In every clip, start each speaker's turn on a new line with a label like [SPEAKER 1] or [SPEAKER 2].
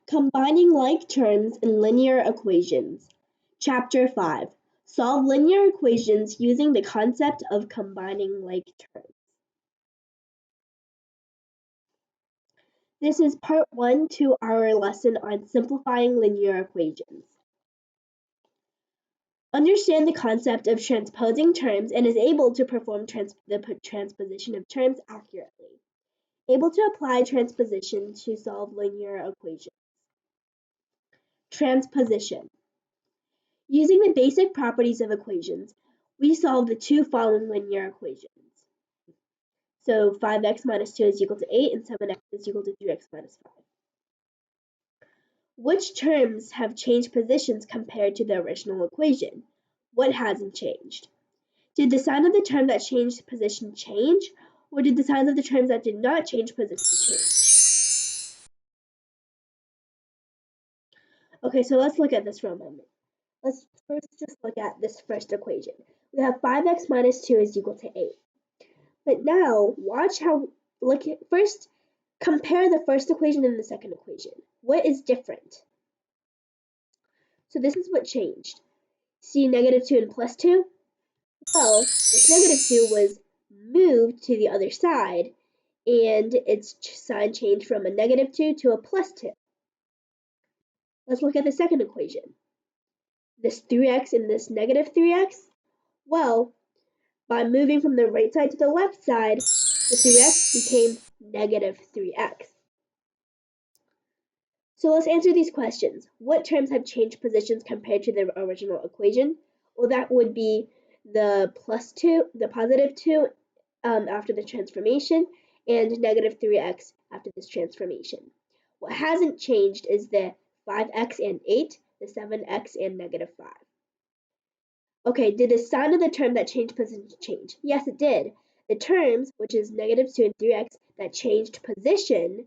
[SPEAKER 1] Combining like terms in linear equations. Chapter 5. Solve linear equations using the concept of combining like terms. This is part 1 to our lesson on simplifying linear equations. Understand the concept of transposing terms and is able to perform the transposition of terms accurately. Able to apply transposition to solve linear equations. Transposition. Using the basic properties of equations, we solve the two following linear equations. So 5x minus 2 is equal to 8 and 7x is equal to 3x minus 5. Which terms have changed positions compared to the original equation? What hasn't changed? Did the sign of the term that changed position change, or did the signs of the terms that did not change position change? Okay, so let's look at this for a moment. Let's first just look at this first equation. We have 5x minus 2 is equal to 8. But now, watch how, first compare the first equation and the second equation. What is different? So this is what changed. See negative 2 and plus 2? Well, this negative 2 was moved to the other side, and its sign changed from a negative 2 to a plus 2. Let's look at the second equation. This 3x and this negative 3x? Well, by moving from the right side to the left side, the 3x became negative 3x. So let's answer these questions. What terms have changed positions compared to the original equation? Well, that would be the positive 2 after the transformation, and negative 3x after this transformation. What hasn't changed is the 5x and 8, the 7x and negative 5. Okay, did the sign of the term that changed position change? Yes, it did. The terms, which is negative 2 and 3x, that changed position,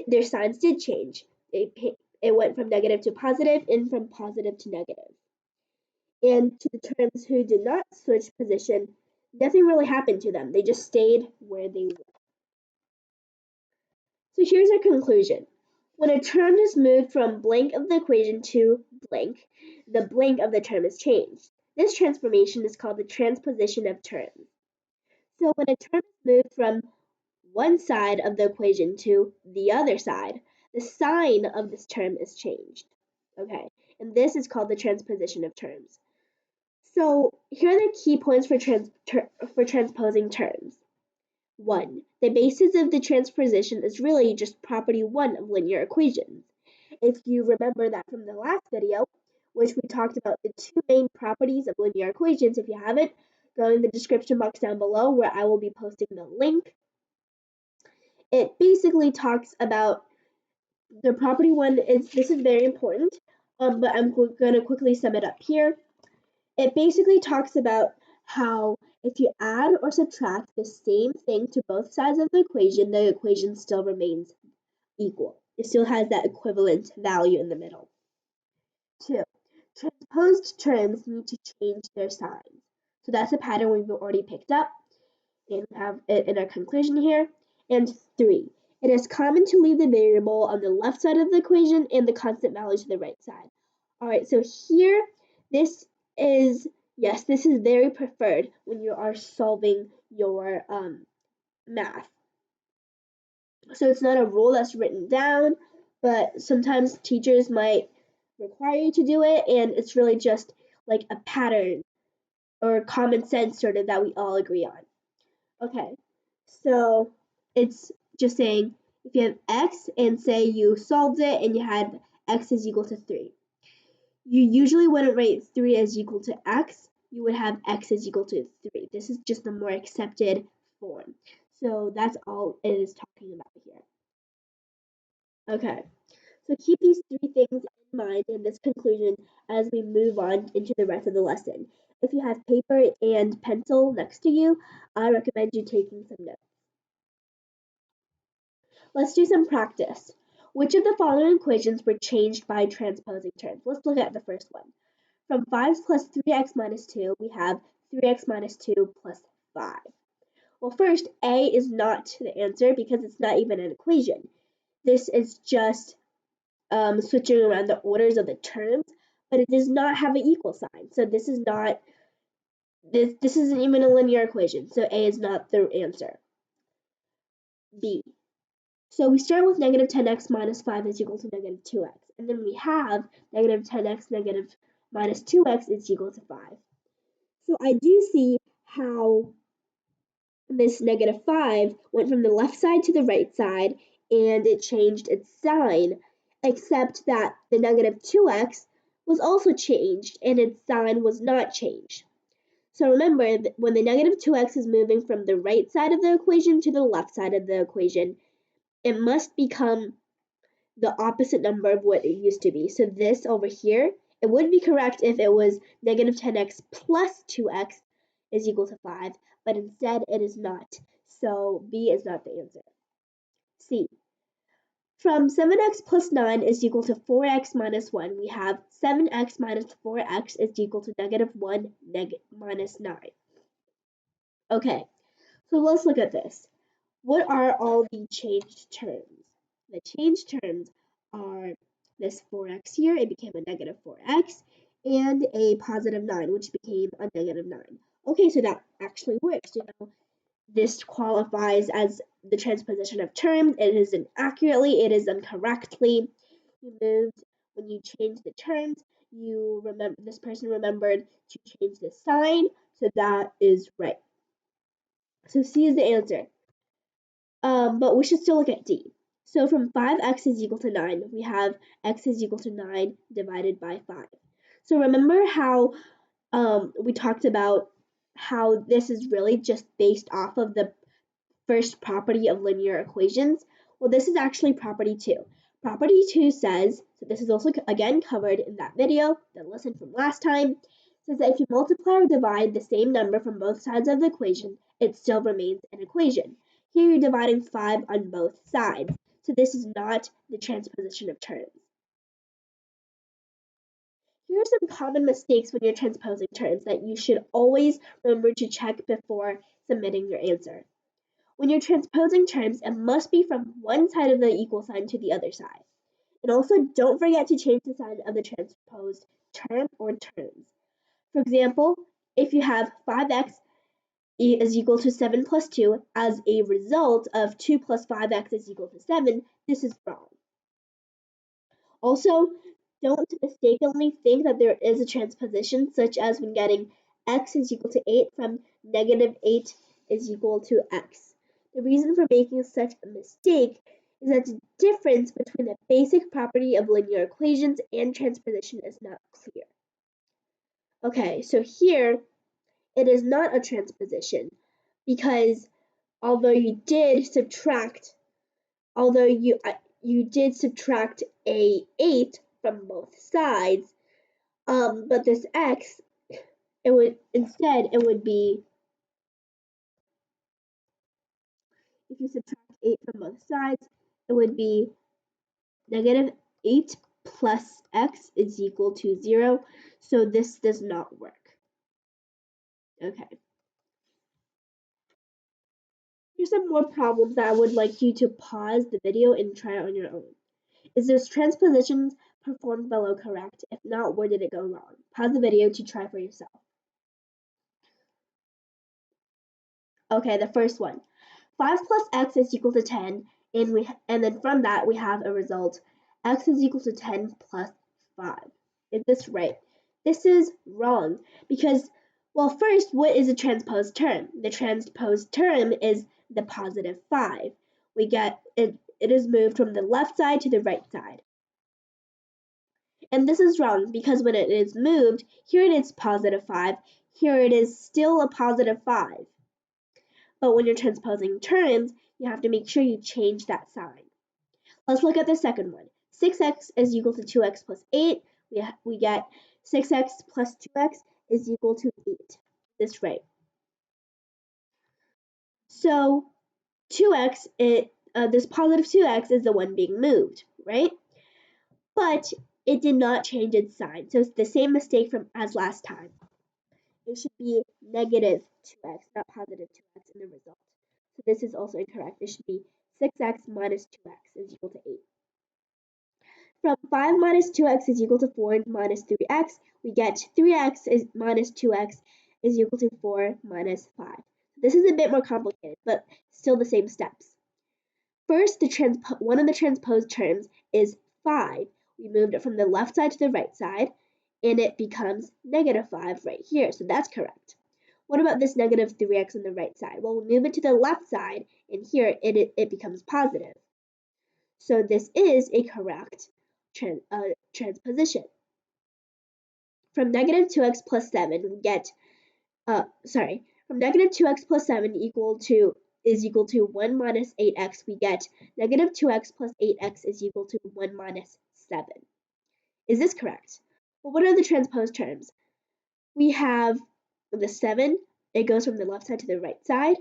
[SPEAKER 1] their signs did change. It went from negative to positive and from positive to negative. And to the terms who did not switch position, nothing really happened to them. They just stayed where they were. So here's our conclusion. When a term is moved from blank of the equation to blank, the blank of the term is changed. This transformation is called the transposition of terms. So when a term is moved from one side of the equation to the other side, the sign of this term is changed. Okay, and this is called the transposition of terms. So here are the key points for transposing terms. 1. The basis of the transposition is really just property 1 of linear equations. If you remember that from the last video, which we talked about the two main properties of linear equations, if you haven't, go in the description box down below where I will be posting the link. It basically talks about the property 1 this is very important, but I'm going to quickly sum it up here. It basically talks about how if you add or subtract the same thing to both sides of the equation still remains equal. It still has that equivalent value in the middle. 2. Transposed terms need to change their signs. So that's a pattern we've already picked up and have it in our conclusion here. And 3. It is common to leave the variable on the left side of the equation and the constant value to the right side. All right, so here, this is very preferred when you are solving your math. So it's not a rule that's written down, but sometimes teachers might require you to do it, and it's really just like a pattern or common sense sort of that we all agree on. Okay, so it's just saying if you have x and say you solved it and you had x is equal to 3. You usually wouldn't write 3 as equal to x, you would have x is equal to 3. This is just the more accepted form. So that's all it is talking about here. Okay, so keep these 3 things in mind in this conclusion as we move on into the rest of the lesson. If you have paper and pencil next to you, I recommend you taking some notes. Let's do some practice. Which of the following equations were changed by transposing terms? Let's look at the first one. From 5 plus 3x minus 2, we have 3x minus 2 plus 5. Well, first, A is not the answer because it's not even an equation. This is just switching around the orders of the terms, but it does not have an equal sign. So this is not, this isn't even a linear equation, so A is not the answer. B. So we start with negative 10x minus 5 is equal to negative 2x, and then we have negative 10x negative minus 2x is equal to 5. So I do see how this negative 5 went from the left side to the right side, and it changed its sign, except that the negative 2x was also changed, and its sign was not changed. So remember, when the negative 2x is moving from the right side of the equation to the left side of the equation, it must become the opposite number of what it used to be. So this over here, it would be correct if it was negative 10x plus 2x is equal to 5, but instead it is not. So B is not the answer. C. From 7x plus 9 is equal to 4x minus 1, we have 7x minus 4x is equal to negative 1 minus 9. Okay, so let's look at this. What are all the changed terms? The changed terms are this 4x here, it became a negative 4x, and a positive 9, which became a negative 9. Okay, so that actually works. This qualifies as the transposition of terms. It is inaccurately, it is incorrectly. When you change the terms, this person remembered to change the sign, so that is right. So C is the answer. But we should still look at D. So from 5x is equal to 9, we have x is equal to 9 divided by 5. So remember how we talked about how this is really just based off of the first property of linear equations? Well, this is actually property 2. Property 2 says, so this is also again covered in that video, the lesson from last time, says that if you multiply or divide the same number from both sides of the equation, it still remains an equation. Here you're dividing 5 on both sides, so this is not the transposition of terms. Here are some common mistakes when you're transposing terms that you should always remember to check before submitting your answer. When you're transposing terms, it must be from one side of the equal sign to the other side. And also, don't forget to change the sign of the transposed term or terms. For example, if you have 5x is equal to 7 plus 2 as a result of 2 plus 5x is equal to 7, this is wrong. Also, don't mistakenly think that there is a transposition, such as when getting x is equal to 8 from negative 8 is equal to x. The reason for making such a mistake is that the difference between the basic property of linear equations and transposition is not clear. Okay, so here it is not a transposition because although you did subtract a 8 from both sides, but this x, it would be, if you subtract 8 from both sides, it would be negative 8 plus x is equal to 0, so this does not work. Okay. Here's some more problems that I would like you to pause the video and try it on your own. Is this transposition performed below correct? If not, where did it go wrong? Pause the video to try for yourself. Okay, the first one. 5 plus x is equal to 10, and then from that we have a result. X is equal to 10 plus 5. Is this right? This is wrong because, well, first, what is a transposed term? The transposed term is the positive 5. We get it is moved from the left side to the right side. And this is wrong because when it is moved, here it is positive 5, here it is still a positive 5. But when you're transposing terms, you have to make sure you change that sign. Let's look at the second one. 6x is equal to 2x plus 8. We get 6x plus 2x is equal to 8. This right. So 2x, this positive 2x is the one being moved, right? But it did not change its sign. So it's the same mistake as last time. It should be negative 2x, not positive 2x in the result. So this is also incorrect. It should be 6x minus 2x is equal to 8. From 5 minus 2x is equal to 4 minus 3x, we get 3x is minus 2x is equal to 4 minus 5. This is a bit more complicated, but still the same steps. First, one of the transposed terms is 5. We moved it from the left side to the right side, and it becomes negative 5 right here, so that's correct. What about this negative 3x on the right side? Well, we move it to the left side, and here it becomes positive. So this is a correct transposition. From negative 2x plus 7, we get, from negative 2x plus 7 is equal to 1 minus 8x, we get negative 2x plus 8x is equal to 1 minus 7. Is this correct? Well, what are the transposed terms? We have the 7, it goes from the left side to the right side,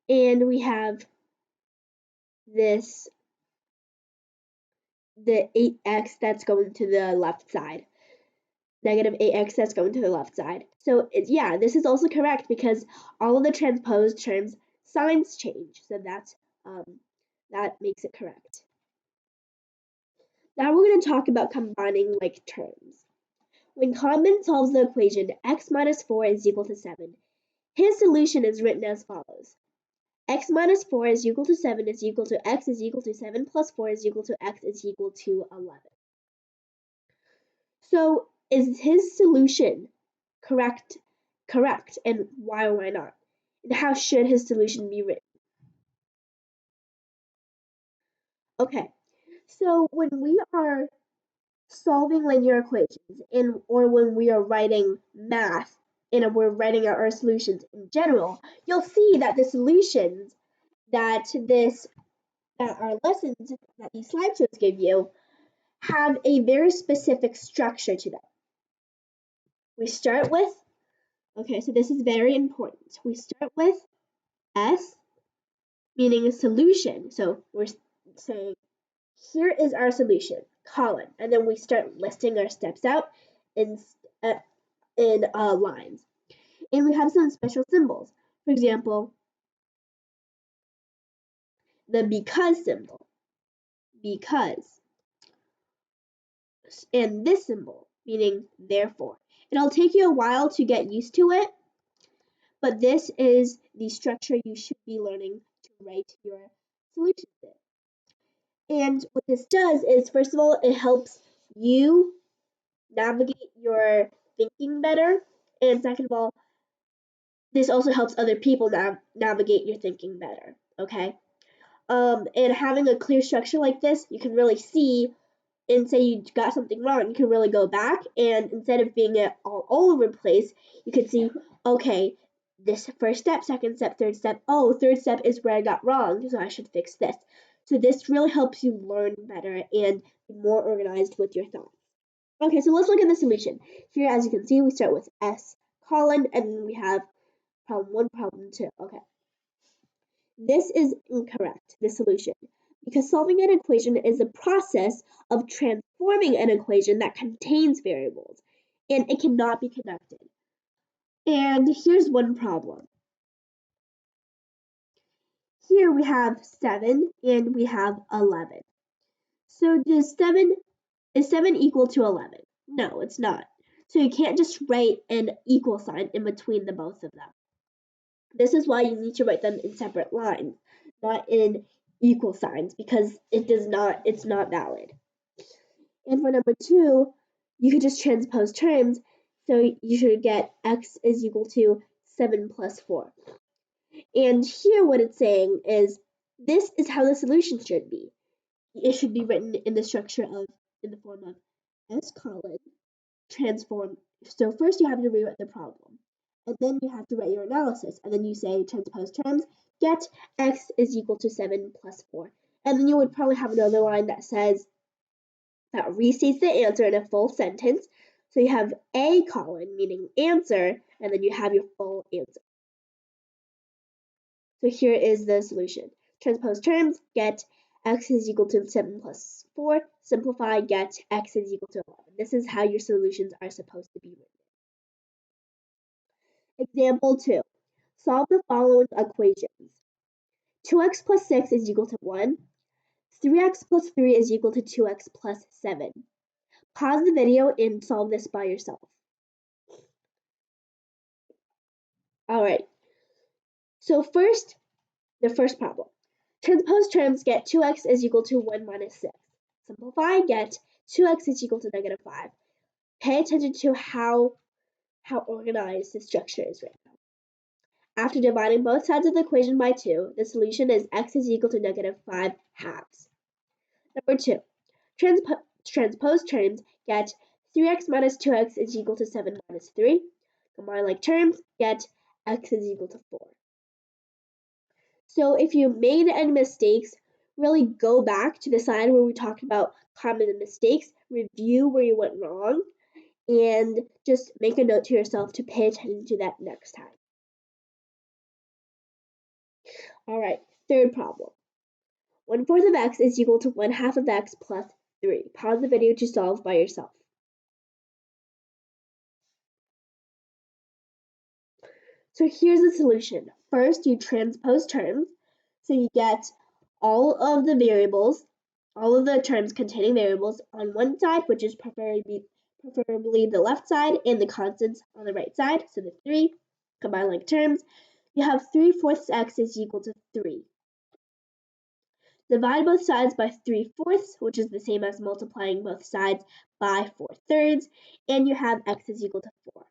[SPEAKER 1] and we have this, the 8x that's going to the left side. Negative 8x that's going to the left side. So yeah, this is also correct because all of the transposed terms signs change. So that makes it correct. Now we're going to talk about combining like terms. When Kahneman solves the equation x minus 4 is equal to 7, his solution is written as follows. X minus 4 is equal to 7 is equal to x is equal to 7 plus 4 is equal to x is equal to 11. So is his solution correct, and why or why not? And how should his solution be written? Okay, so when we are solving linear equations or when we are writing math and we're writing out our solutions in general, you'll see that the solutions that our lessons that these slideshows give you have a very specific structure to them. We start with, okay, so this is very important. We start with S, meaning a solution. So we're saying, here is our solution, column, and then we start listing our steps out in lines. And we have some special symbols. For example, the because symbol, because, and this symbol, meaning therefore. It'll take you a while to get used to it, but this is the structure you should be learning to write your solutions in. And what this does is, first of all, it helps you navigate your thinking better, and second of all, this also helps other people navigate your thinking better, okay? And having a clear structure like this, you can really see, and say you got something wrong, you can really go back, and instead of being all over the place, you can see, okay, this first step, second step, third step, oh, third step is where I got wrong, so I should fix this. So this really helps you learn better and be more organized with your thoughts. Okay, so let's look at the solution. Here, as you can see, we start with S colon, and we have problem 1, problem 2. Okay. This is incorrect, the solution, because solving an equation is a process of transforming an equation that contains variables, and it cannot be connected. And here's one problem. Here we have 7 and we have 11. So is 7 equal to 11? No, it's not. So you can't just write an equal sign in between the both of them. This is why you need to write them in separate lines, not in equal signs, because it's not valid. And for number 2, you could just transpose terms, so you should get x is equal to 7 plus 4. And here what it's saying is, this is how the solution should be. It should be written in the form of S colon transform. So first you have to rewrite the problem, and then you have to write your analysis, and then you say transpose terms, get x is equal to 7 plus 4. And then you would probably have another line that restates the answer in a full sentence. So you have A colon, meaning answer, and then you have your full answer. So here is the solution. Transpose terms, get x is equal to 7 plus 4. Simplify, get x is equal to 11. This is how your solutions are supposed to be written. Example 2. Solve the following equations. 2x plus 6 is equal to 1. 3x plus 3 is equal to 2x plus 7. Pause the video and solve this by yourself. Alright, so first, the first problem. Transpose terms, get 2x is equal to 1 minus 6. Simplify, get 2x is equal to negative 5. Pay attention to how organized the structure is right now. After dividing both sides of the equation by 2, the solution is x is equal to negative 5 halves. Number 2. Transpose terms, get 3x minus 2x is equal to 7 minus 3. Combine like terms, get x is equal to 4. So if you made any mistakes, really go back to the slide where we talked about common mistakes, review where you went wrong, and just make a note to yourself to pay attention to that next time. Alright, third problem. 1/4 of x is equal to 1/2 of x plus 3. Pause the video to solve by yourself. So here's the solution. First, you transpose terms. So you get all of the variables, all of the terms containing variables on one side, which is preferably the left side, and the constants on the right side. So the 3 combine like terms. You have 3/4 x is equal to 3. Divide both sides by 3/4, which is the same as multiplying both sides by 4/3, and you have x is equal to 4.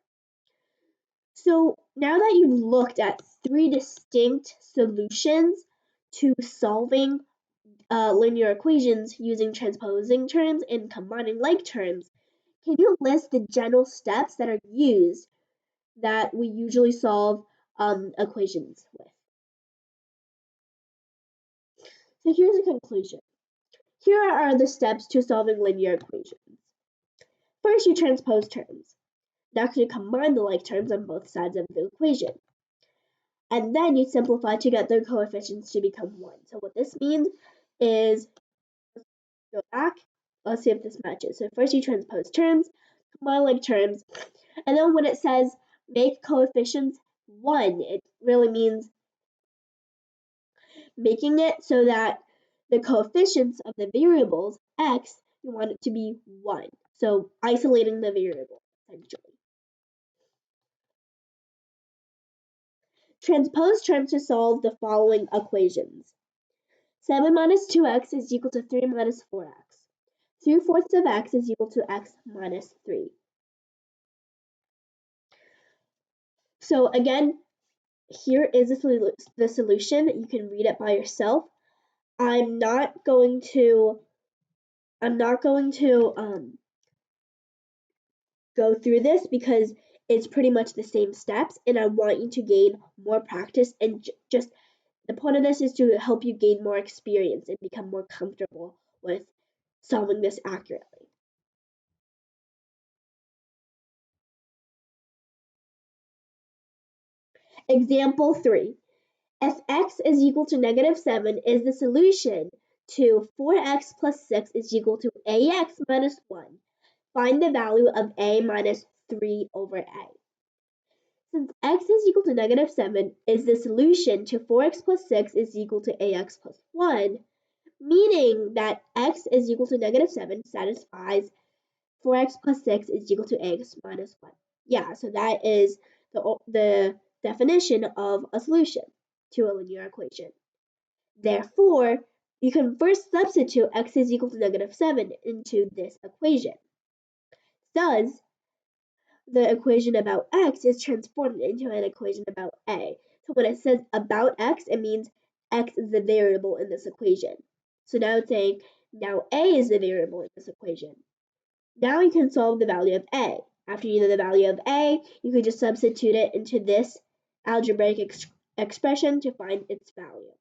[SPEAKER 1] So now that you've looked at 3 distinct solutions to solving linear equations using transposing terms and combining like terms, can you list the general steps that are used that we usually solve equations with? So here's the conclusion. Here are the steps to solving linear equations. First, you transpose terms. Next, you combine the like terms on both sides of the equation. And then you simplify to get their coefficients to become 1. So what this means is, go back, let's see if this matches. So first you transpose terms, combine like terms, and then when it says make coefficients 1, it really means making it so that the coefficients of the variables x, you want it to be 1. So isolating the variable, essentially. Transpose terms to solve the following equations. 7 minus 2x is equal to 3 minus 4x. 3/4 of x is equal to x minus 3. So again, here is the solution. You can read it by yourself. I'm not going to go through this because it's pretty much the same steps, and I want you to gain more practice, and just the point of this is to help you gain more experience and become more comfortable with solving this accurately. Example 3. If x is equal to negative 7 is the solution to 4x plus 6 is equal to ax minus 1. Find the value of a minus 3 over a. Since x is equal to negative 7 is the solution to 4x plus 6 is equal to ax plus 1, meaning that x is equal to negative 7 satisfies 4x plus 6 is equal to ax minus 1. Yeah, so that is the definition of a solution to a linear equation. Therefore, you can first substitute x is equal to negative 7 into this equation. Thus, the equation about x is transformed into an equation about a. So when it says about x, it means x is the variable in this equation. So now it's saying now a is the variable in this equation. Now you can solve the value of a. After you know the value of a, you can just substitute it into this algebraic expression to find its value.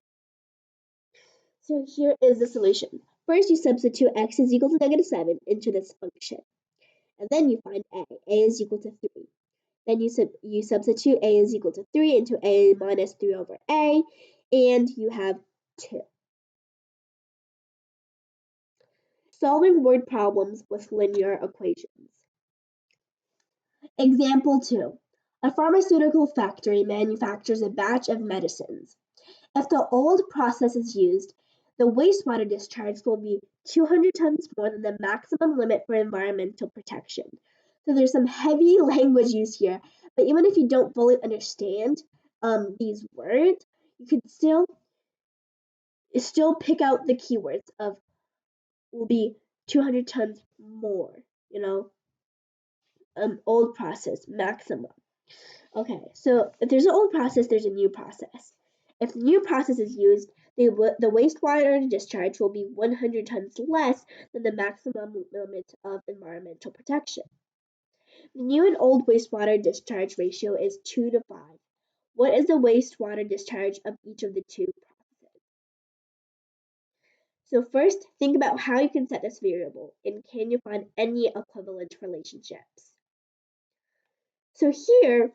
[SPEAKER 1] So here is the solution. First, you substitute x is equal to negative 7 into this function. And then you find a. A is equal to 3. Then you substitute a is equal to 3 into a minus 3 over a, and you have 2. Solving word problems with linear equations. Example 2. A pharmaceutical factory manufactures a batch of medicines. If the old process is used, the wastewater discharge will be 200 tons more than the maximum limit for environmental protection. So there's some heavy language used here, but even if you don't fully understand these words, you can still pick out the keywords of will be 200 tons more, old process, maximum. Okay, so if there's an old process, there's a new process. If the new process is used, the wastewater discharge will be 100 tons less than the maximum limit of environmental protection. The new and old wastewater discharge ratio is 2 to 5. What is the wastewater discharge of each of the two processes? So first, think about how you can set this variable, and can you find any equivalent relationships? So here,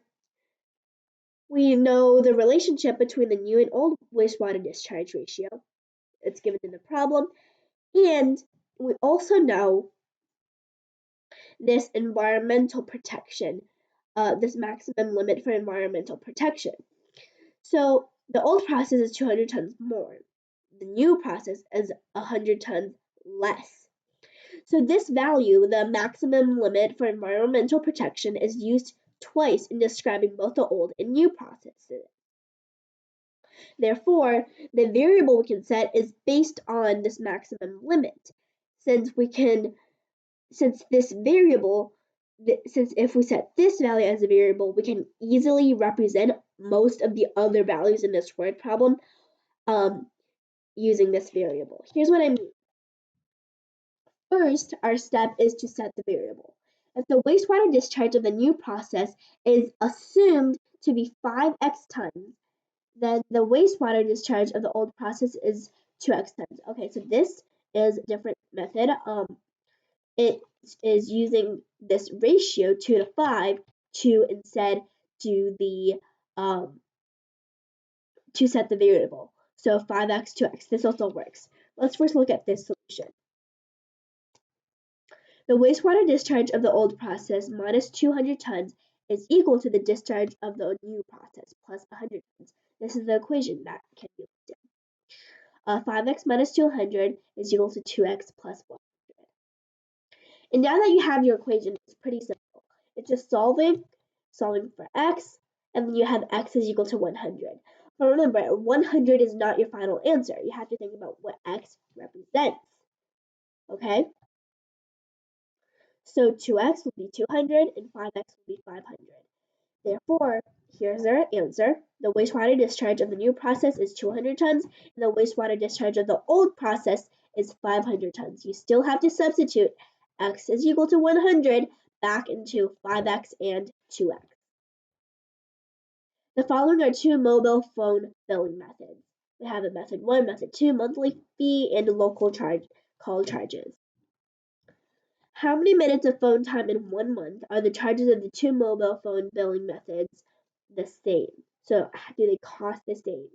[SPEAKER 1] we know the relationship between the new and old wastewater discharge ratio. It's given in the problem. And we also know this environmental protection, this maximum limit for environmental protection. So the old process is 200 tons more. The new process is 100 tons less. So this value, the maximum limit for environmental protection, is used twice in describing both the old and new processes. Therefore, the variable we can set is based on this maximum limit. Since if we set this value as a variable, we can easily represent most of the other values in this word problem using this variable. Here's what I mean. First, our step is to set the variable. If the wastewater discharge of the new process is assumed to be 5x tons, then the wastewater discharge of the old process is 2x tons. Okay, so this is a different method. It is using this ratio 2 to 5 to instead do the to set the variable. So 5x, 2x, this also works. Let's first look at this solution. The wastewater discharge of the old process minus 200 tons is equal to the discharge of the new process plus 100 tons. This is the equation that can be looked at. 5x minus 200 is equal to 2x plus 100. And now that you have your equation, it's pretty simple. It's just solving for x, and then you have x is equal to 100. But remember, 100 is not your final answer. You have to think about what x represents. Okay? So 2x will be 200 and 5x will be 500. Therefore, here's our answer. The wastewater discharge of the new process is 200 tons, and the wastewater discharge of the old process is 500 tons. You still have to substitute x is equal to 100 back into 5x and 2x. The following are two mobile phone billing methods. We have a method 1, method 2, monthly fee, and local call charges. How many minutes of phone time in 1 month are the charges of the two mobile phone billing methods the same? So do they cost the same?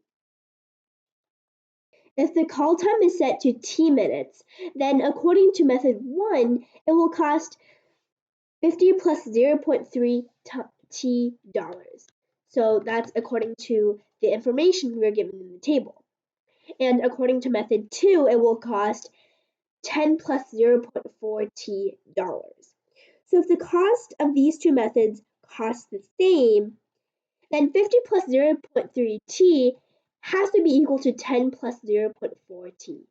[SPEAKER 1] If the call time is set to t minutes, then according to method 1, it will cost 50 plus 0.3 t dollars. So that's according to the information we were given in the table. And according to method 2, it will cost 10 plus 0.4 t dollars. So if the cost of these two methods cost the same, then 50 plus 0.3 t has to be equal to 10 plus 0.4 t.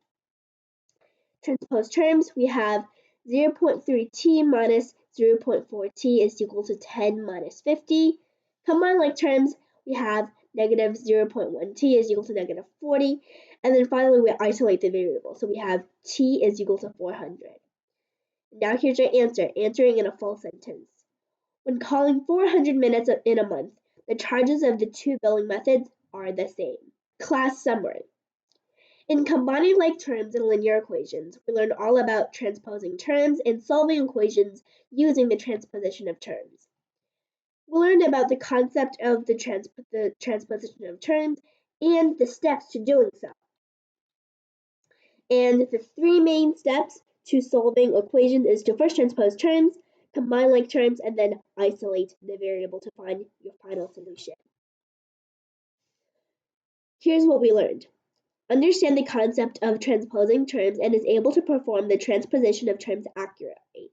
[SPEAKER 1] Transpose terms, we have 0.3 t minus 0.4 t is equal to 10 minus 50. Combine like terms, we have negative 0.1 t is equal to negative 40. And then finally, we isolate the variable. So we have t is equal to 400. Now here's your answer, answering in a full sentence. When calling 400 minutes in a month, the charges of the two billing methods are the same. Class summary. In combining like terms and linear equations, we learned all about transposing terms and solving equations using the transposition of terms. We learned about the concept of the transposition of terms and the steps to doing so. And the three main steps to solving equations is to first transpose terms, combine like terms, and then isolate the variable to find your final solution. Here's what we learned. understand the concept of transposing terms, and is able to perform the transposition of terms accurately.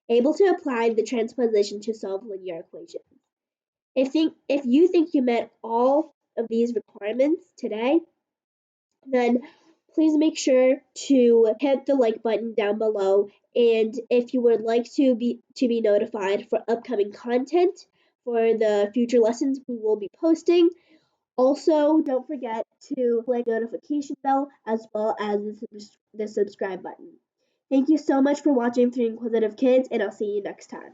[SPEAKER 1] Able to apply the transposition to solve linear equations. If you think you met all of these requirements today, then please make sure to hit the like button down below. And if you would like to be notified for upcoming content for the future lessons we will be posting, also don't forget to click the notification bell as well as the subscribe button. Thank you so much for watching Three Inquisitive Kids, and I'll see you next time.